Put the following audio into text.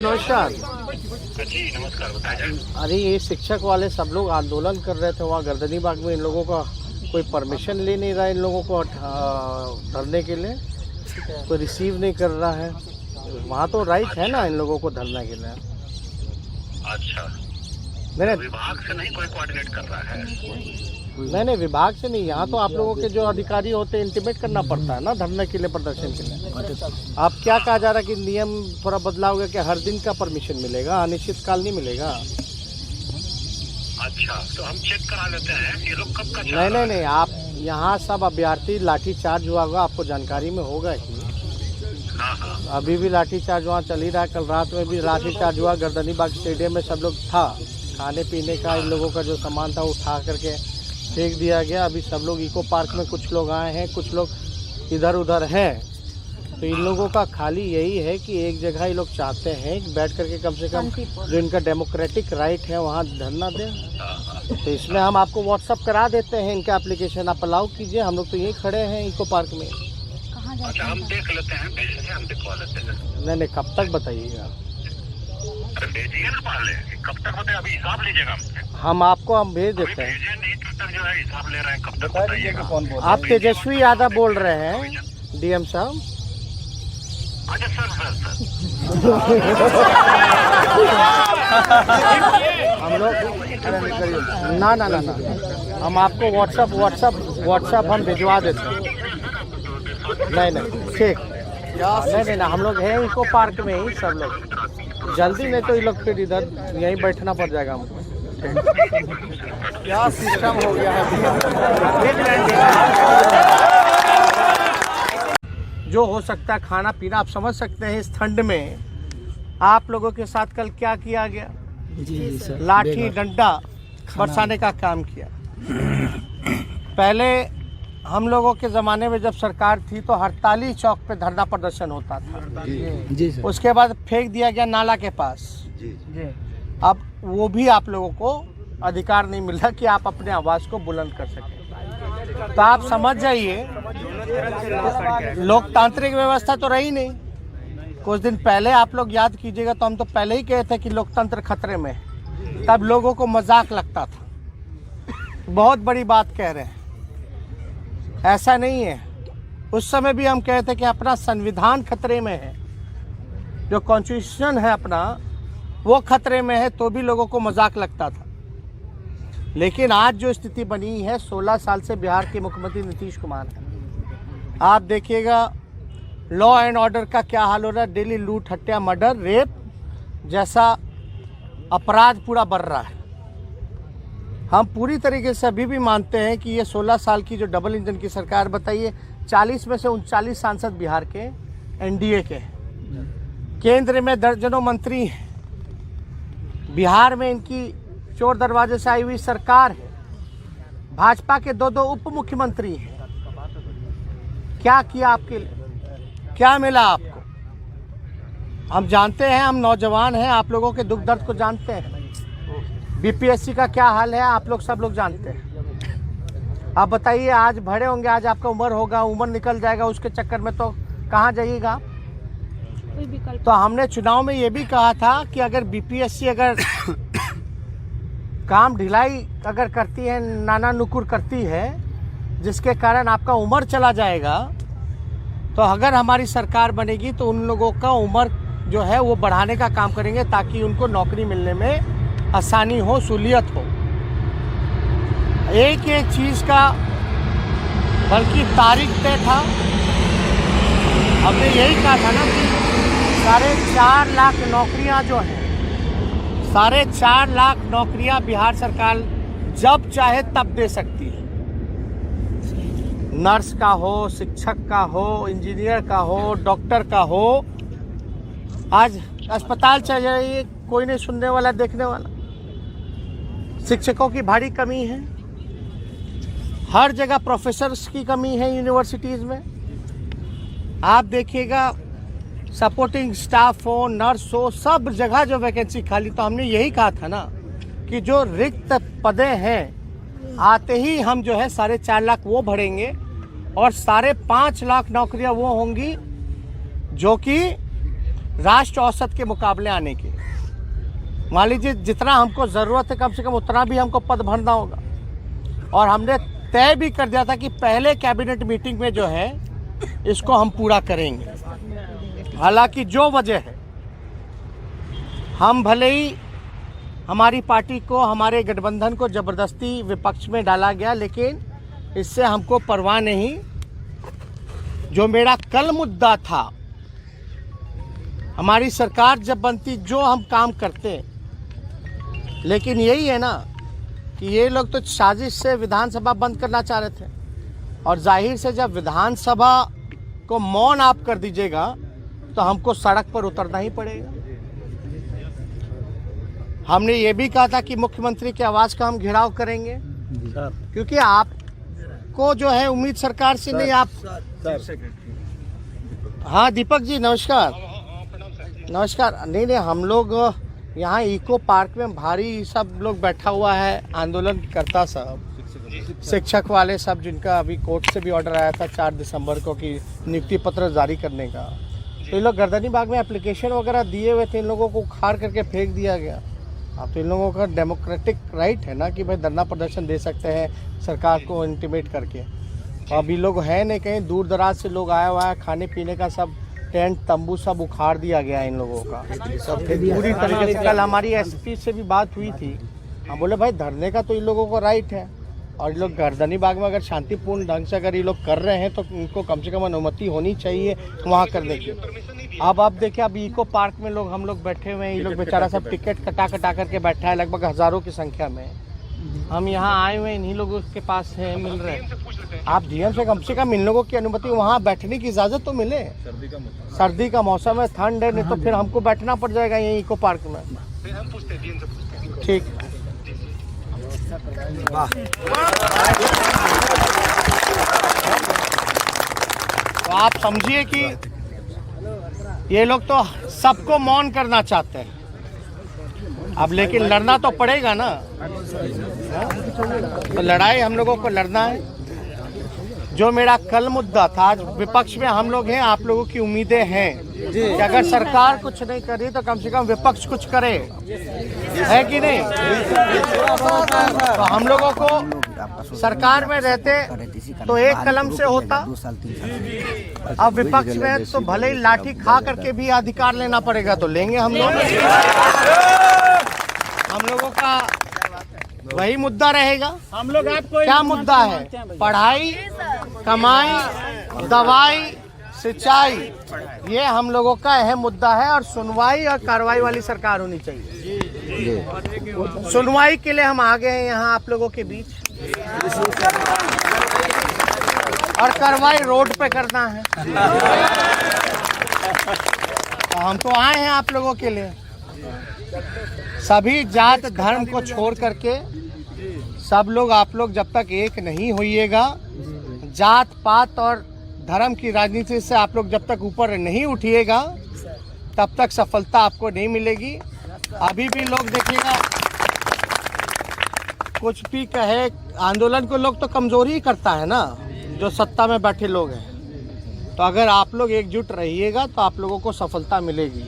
नमस्कार। जी नमस्कार, बताइए। अरे ये शिक्षक वाले सब लोग आंदोलन कर रहे थे वहाँ गर्दनी बाग में। इन लोगों का कोई परमिशन ले नहीं रहा, इन लोगों को धरने के लिए कोई रिसीव नहीं कर रहा है। वहाँ तो राइट है ना इन लोगों को धरने के लिए। अच्छा, मैंने विभाग से नहीं कोई कोऑर्डिनेट कर रहा है? मैंने विभाग से नहीं, यहाँ तो आप लोगों के जो अधिकारी होते हैं इंटीमेट करना पड़ता है ना धरने के लिए, प्रदर्शन के लिए। आप क्या कहा जा रहा है कि नियम थोड़ा बदलाव होगा कि हर दिन का परमिशन मिलेगा, अनिश्चित काल नहीं मिलेगा? अच्छा, तो हम चेक करा लेते हैं। ये लोग कब का चाह नहीं रहा नहीं नहीं, आप यहाँ सब अभ्यर्थी लाठीचार्ज हुआ होगा, आपको जानकारी में होगा ही। है? हाँ, अभी भी लाठीचार्ज वहाँ चल ही रहा है। कल रात में भी लाठीचार्ज हुआ गर्दनी बाग स्टेडियम में। सब लोग था, खाने पीने का इन लोगों का जो सामान था उठा करके फेंक दिया गया। अभी सब लोग इको पार्क में कुछ लोग आए हैं, कुछ लोग इधर उधर हैं। तो इन लोगों का खाली यही है कि एक जगह ये लोग चाहते हैं कि बैठ करके कम से कम जो इनका डेमोक्रेटिक राइट है वहाँ धरना दें। तो इसमें हम आपको व्हाट्सअप करा देते हैं इनका एप्लीकेशन, आप अलाउ कीजिए। हम लोग तो यहीं खड़े हैं इको पार्क में। अच्छा, हम देख लेते हैं, भेजिए, हम दिखवा लेते हैं। नहीं, कब तक बताइएगा? अरे भेजिए ना पहले, कब तक बताइए? अभी हिसाब लीजिएगा हमसे। हम भेज अभी देते हैं। भेजिए, नहीं तब तक जो है हिसाब ले रहे हैं, कब तक बताइएगा। आप तेजस्वी यादव बोल रहे हैं, डीएम साहब? अच्छा सर। हम लोग ना हम आपको व्हाट्सअप हम भिजवा देते हैं। नहीं ठीक, नहीं हम लोग हैं इको पार्क में ही सब लोग। जल्दी नहीं तो ये लोग फिर इधर यहीं बैठना पड़ जाएगा हमको। क्या सिस्टम हो गया है। जो हो सकता है खाना पीना, आप समझ सकते हैं इस ठंड में आप लोगों के साथ कल क्या किया गया। जी सर, लाठी डंडा बरसाने का काम किया। पहले हम लोगों के ज़माने में जब सरकार थी तो हड़ताली चौक पे धरना प्रदर्शन होता था। जी सर। उसके बाद फेंक दिया गया नाला के पास। अब वो भी आप लोगों को अधिकार नहीं मिल रहा कि आप अपने आवाज़ को बुलंद कर सकें। तो आप समझ जाइए, लोकतांत्रिक व्यवस्था तो रही नहीं। कुछ दिन पहले आप लोग याद कीजिएगा तो हम तो पहले ही कहे थे कि लोकतंत्र खतरे में है। तब लोगों को मजाक लगता था, बहुत बड़ी बात कह रहे हैं। ऐसा नहीं है, उस समय भी हम कहते थे कि अपना संविधान खतरे में है, जो कॉन्स्टिट्यूशन है अपना वो खतरे में है, तो भी लोगों को मजाक लगता था। लेकिन आज जो स्थिति बनी है, 16 साल से बिहार के मुख्यमंत्री नीतीश कुमार हैं। आप देखिएगा लॉ एंड ऑर्डर का क्या हाल हो रहा है। डेली लूट, हत्या, मर्डर, रेप जैसा अपराध पूरा बढ़ रहा है। हम पूरी तरीके से अभी भी मानते हैं कि ये 16 साल की जो डबल इंजन की सरकार, बताइए 40 में से 39 सांसद बिहार के एनडीए के हैं, केंद्र में दर्जनों मंत्री हैं, बिहार में इनकी चोर दरवाजे से आई हुई सरकार है, भाजपा के 2 उप मुख्यमंत्री हैं। क्या किया आपके लिए, क्या मिला आपको? हम जानते हैं, हम नौजवान हैं, आप लोगों के दुख दर्द को जानते हैं। बीपीएससी का क्या हाल है आप लोग सब लोग जानते हैं। आप बताइए, आज भरे होंगे, आज आपका उम्र होगा, उम्र निकल जाएगा, उसके चक्कर में तो कहाँ जाइएगा? तो हमने चुनाव में ये भी कहा था कि अगर बीपीएससी अगर काम ढिलाई अगर करती है, नाना नुकुर करती है, जिसके कारण आपका उम्र चला जाएगा, तो अगर हमारी सरकार बनेगी तो उन लोगों का उम्र जो है वो बढ़ाने का काम करेंगे, ताकि उनको नौकरी मिलने में आसानी हो, सहूलियत हो। एक एक चीज़ का बल्कि तारीख तय था। हमने यही कहा था ना कि 4.5 लाख नौकरियां जो हैं, 4.5 लाख नौकरियां बिहार सरकार जब चाहे तब दे सकती है। नर्स का हो, शिक्षक का हो, इंजीनियर का हो, डॉक्टर का हो। आज अस्पताल चल जाइए, कोई नहीं सुनने वाला, देखने वाला। शिक्षकों की भारी कमी है, हर जगह प्रोफेसर्स की कमी है यूनिवर्सिटीज़ में। आप देखिएगा सपोर्टिंग स्टाफ हो, नर्स हो, सब जगह जो वैकेंसी खाली। तो हमने यही कहा था ना कि जो रिक्त पदें हैं, आते ही हम जो है 4.5 लाख वो भरेंगे और 5.5 लाख नौकरियां वो होंगी जो कि राष्ट्र औसत के मुकाबले आने के। मान लीजिए जितना हमको ज़रूरत है कम से कम उतना भी हमको पद भरना होगा। और हमने तय भी कर दिया था कि पहले कैबिनेट मीटिंग में जो है इसको हम पूरा करेंगे। हालांकि जो वजह है, हम भले ही हमारी पार्टी को, हमारे गठबंधन को ज़बरदस्ती विपक्ष में डाला गया, लेकिन इससे हमको परवाह नहीं। जो मेरा कल मुद्दा था, हमारी सरकार जब बनती जो हम काम करते, लेकिन यही है ना कि ये लोग तो साजिश से विधानसभा बंद करना चाह रहे थे। और जाहिर से जब विधानसभा को मौन आप कर दीजिएगा तो हमको सड़क पर उतरना ही पड़ेगा। हमने ये भी कहा था कि मुख्यमंत्री के आवास का हम घेराव करेंगे, क्योंकि आपको जो है उम्मीद सरकार से नहीं। आप हाँ दीपक जी नमस्कार। नमस्कार। नहीं, हम लोग यहाँ इको पार्क में भारी सब लोग बैठा हुआ है, आंदोलन करता सब, शिक्षक वाले सब, जिनका अभी कोर्ट से भी ऑर्डर आया था 4 दिसंबर को कि नियुक्ति पत्र जारी करने का। तो इन लोग गर्दनी बाग में एप्लीकेशन वगैरह दिए हुए थे, इन लोगों को उखाड़ करके फेंक दिया गया। अब तो इन लोगों का डेमोक्रेटिक राइट है ना कि भाई धरना प्रदर्शन दे सकते हैं सरकार को इंटिमेट करके। अभी लोग हैं नहीं, कहीं दूर दराज से लोग आया हुआ है, खाने पीने का सब टेंट तंबू सब उखाड़ दिया गया है इन लोगों का पूरी तरीके से। कल हमारी एसपी से भी बात हुई थी, हम बोले भाई धरने का तो इन लोगों को राइट है, और ये लोग गर्दनी बाग में अगर शांतिपूर्ण ढंग से अगर ये लोग कर रहे हैं तो इनको कम से कम अनुमति होनी चाहिए वहाँ करने की। अब आप देखिए, अब इको पार्क में लोग हम लोग बैठे हुए हैं, ये लोग बेचारा सब टिकट कटा करके बैठा है, लगभग हज़ारों की संख्या में। हम यहाँ आए हुए इन्हीं लोगों के पास है, मिल रहे हैं। आप डीएम से कम इन लोगों की अनुमति, वहाँ बैठने की इजाज़त तो मिले। सर्दी का मौसम है, ठंड है, नहीं तो फिर हमको बैठना पड़ जाएगा यहीं इको पार्क में। ठीक, तो आप समझिए कि ये लोग तो सबको मौन करना चाहते हैं। अब लेकिन लड़ना तो पड़ेगा ना, तो लड़ाई हम लोगों को लड़ना है। जो मेरा कल मुद्दा था, आज विपक्ष में हम लोग हैं, आप लोगों की उम्मीदें हैं कि अगर सरकार कुछ नहीं कर रही तो कम से कम विपक्ष कुछ करे, है कि नहीं? तो हम लोगों को सरकार में रहते तो एक कलम से होता, अब विपक्ष में तो भले ही लाठी खा करके भी अधिकार लेना पड़ेगा, तो लेंगे हम लोग। हम लोगों का वही मुद्दा रहेगा। हम लोग आपको क्या मुद्दा है? पढ़ाई, कमाई, दवाई, सिंचाई, ये हम लोगों का अहम मुद्दा है। और सुनवाई और कार्रवाई वाली सरकार होनी चाहिए। सुनवाई के लिए हम आ गए हैं यहाँ आप लोगों के बीच, और कार्रवाई रोड पे करना है। तो हम तो आए हैं आप लोगों के लिए। सभी जात धर्म को छोड़ करके सब लोग, आप लोग जब तक एक नहीं होइएगा, जात पात और धर्म की राजनीति से आप लोग जब तक ऊपर नहीं उठिएगा, तब तक सफलता आपको नहीं मिलेगी। अभी भी लोग देखिएगा, कुछ भी कहे, आंदोलन को लोग तो कमजोरी ही करता है ना, जो सत्ता में बैठे लोग हैं। तो अगर आप लोग एकजुट रहिएगा तो आप लोगों को सफलता मिलेगी।